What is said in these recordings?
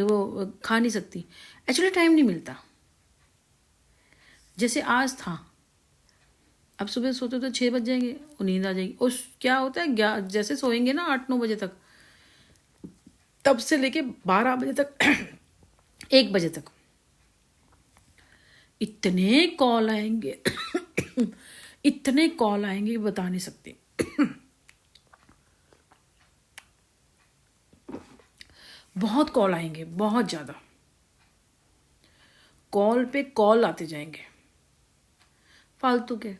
वो खा नहीं सकती। एक्चुअली टाइम नहीं मिलता। जैसे आज था, अब सुबह सोते तो 6 बज जाएंगे और नींद आ जाएगी। और क्या होता है, जैसे सोएंगे ना 8-9 बजे तक, तब से लेके 12 बजे तक 1 बजे तक इतने कॉल आएंगे इतने कॉल आएंगे बता नहीं सकते। बहुत कॉल आएंगे, बहुत ज़्यादा कॉल पे कॉल आते जाएंगे फालतू के।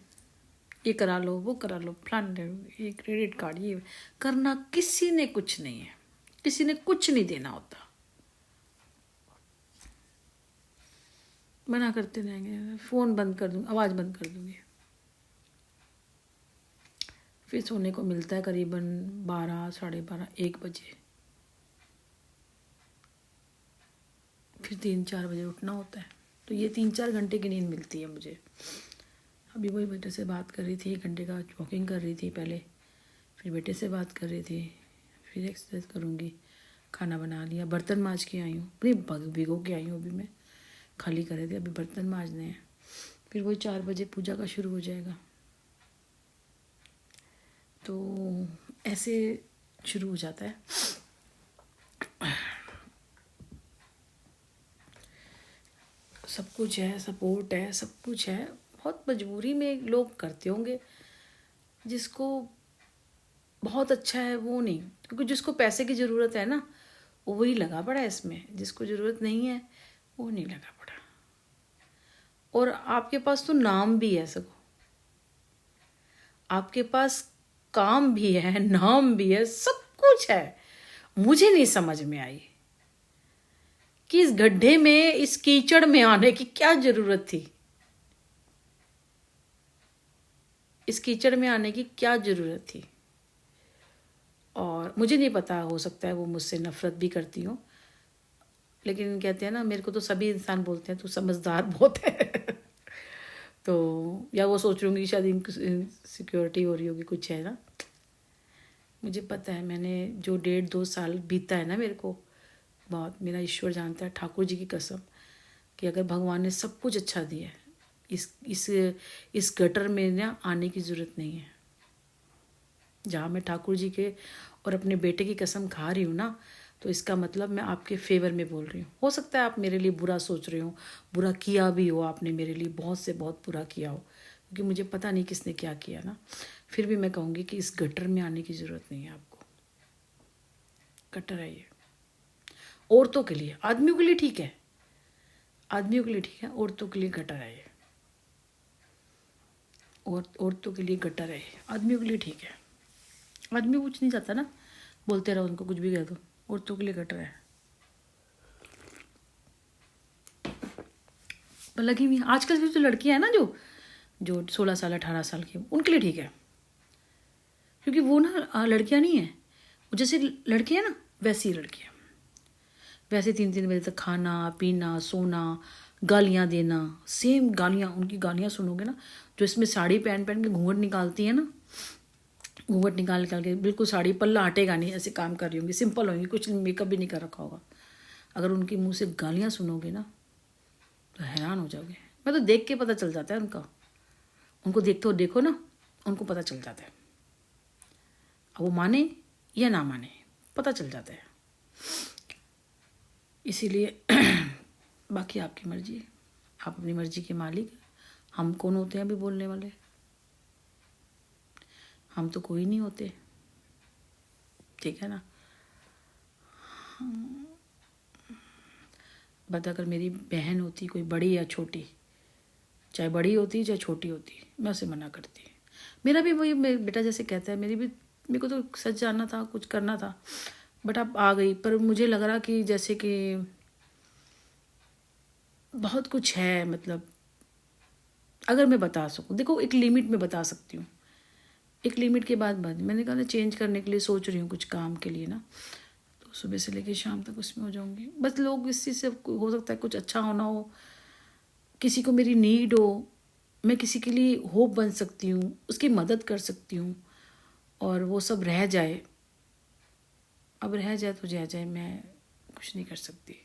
ये करा लो, वो करा लो, प्लान, ये क्रेडिट कार्ड, ये करना। किसी ने कुछ नहीं है, किसी ने कुछ नहीं देना होता। मना करते रहेंगे, फ़ोन बंद कर दूँगी, आवाज़ बंद कर दूँगी। फिर सोने को मिलता है करीबन 12, 12:30, 1 बजे। फिर 3-4 बजे उठना होता है। तो ये 3-4 घंटे की नींद मिलती है मुझे। अभी वही बेटे से बात कर रही थी, 1 घंटे का वॉकिंग कर रही थी पहले, फिर बेटे से बात कर रही थी, फिर एक्सरसाइज करूँगी। खाना बना लिया, बर्तन मांज के आई हूँ, नहीं भिगो के आई हूँ। अभी मैं खाली कर रहे थे, अभी बर्तन मांजने हैं। फिर वही 4 बजे पूजा का शुरू हो जाएगा। तो ऐसे शुरू हो जाता है। सब कुछ है, सपोर्ट है, सब कुछ है। बहुत मजबूरी में लोग करते होंगे। जिसको बहुत अच्छा है वो नहीं, क्योंकि जिसको पैसे की ज़रूरत है ना, वो वही लगा पड़ा है इसमें। जिसको ज़रूरत नहीं है वो नहीं लगा पड़ा। और आपके पास तो नाम भी है, सको आपके पास काम भी है, नाम भी है, सब कुछ है। मुझे नहीं समझ में आई कि इस गड्ढे में, इस कीचड़ में आने की क्या जरूरत थी। इस कीचड़ में आने की क्या जरूरत थी। और मुझे नहीं पता, हो सकता है वो मुझसे नफरत भी करती हो, लेकिन कहते हैं ना, मेरे को तो सभी इंसान बोलते हैं तू समझदार बहुत है। तो या वो सोच रही होंगी शायद सिक्योरिटी हो रही होगी, कुछ है ना। मुझे पता है, मैंने जो 1.5-2 साल बीता है ना, मेरे को बहुत, मेरा ईश्वर जानता है, ठाकुर जी की कसम, कि अगर भगवान ने सब कुछ अच्छा दिया है, इस गटर में ना आने की ज़रूरत नहीं है। जहाँ मैं ठाकुर जी के और अपने बेटे की कसम खा रही हूँ ना, तो इसका मतलब मैं आपके फेवर में बोल रही हूँ। हो सकता है आप मेरे लिए बुरा सोच रहे हो, बुरा किया भी हो आपने मेरे लिए, बहुत से बहुत बुरा किया हो, क्योंकि मुझे पता नहीं किसने क्या किया ना। फिर भी मैं कहूँगी कि इस गटर में आने की ज़रूरत नहीं है आपको। गटर है ये औरतों के लिए, आदमियों के लिए ठीक है, आदमियों के लिए ठीक है, औरतों के लिए गटर है ये। औरतों के लिए गटर है, आदमियों के लिए ठीक है। आदमी कुछ नहीं चाहता ना, बोलते रहो उनको, कुछ भी कह दो। औरतों के लिए गटर है। पर लगी हुई आजकल की जो लड़कियां हैं ना, जो 16 साल 18 साल की, उनके लिए ठीक है। क्योंकि वो ना लड़कियां नहीं है, वो जैसे लड़कियां ना वैसी लड़कियां, वैसे 3-3 बजे तक खाना पीना, सोना, गालियाँ देना, सेम गालियाँ। उनकी गालियाँ सुनोगे ना, जो इसमें साड़ी पहन पहन के घूंघट निकालती है ना, घूंघट निकाल निकाल के बिल्कुल साड़ी पल्ला हटेगा नहीं, ऐसे काम कर रही होंगी, सिंपल होंगी, कुछ मेकअप भी नहीं कर रखा होगा। अगर उनके मुंह से गालियाँ सुनोगे ना तो हैरान हो जाओगे। मैं तो देख के पता चल जाता है उनका, उनको देखते हो देखो ना, उनको पता चल जाता है। अब वो माने या ना माने, पता चल जाता है। इसीलिए बाकी आपकी मर्जी, आप अपनी मर्जी के मालिक। हम कौन होते हैं अभी बोलने वाले? हम तो कोई नहीं होते, ठीक है ना। बता, अगर मेरी बहन होती कोई बड़ी या छोटी, चाहे बड़ी होती चाहे छोटी होती, मैं उसे मना करती। मेरा भी वही बेटा जैसे कहता है, मेरे को तो सच जानना था, कुछ करना था, बट अब आ गई। पर मुझे लग रहा कि जैसे कि बहुत कुछ है, मतलब अगर मैं बता सकूँ, देखो एक लिमिट में बता सकती हूँ, एक लिमिट के बाद मैंने कहा ना चेंज करने के लिए सोच रही हूँ कुछ काम के लिए ना, तो सुबह से लेकर शाम तक उसमें हो जाऊँगी। बस लोग इस चीज़ से, हो सकता है कुछ अच्छा होना हो, किसी को मेरी नीड हो, मैं किसी के लिए होप बन सकती हूँ, उसकी मदद कर सकती हूँ, और वो सब रह जाए। अब रह जाए तो रह जाए, मैं कुछ नहीं कर सकती।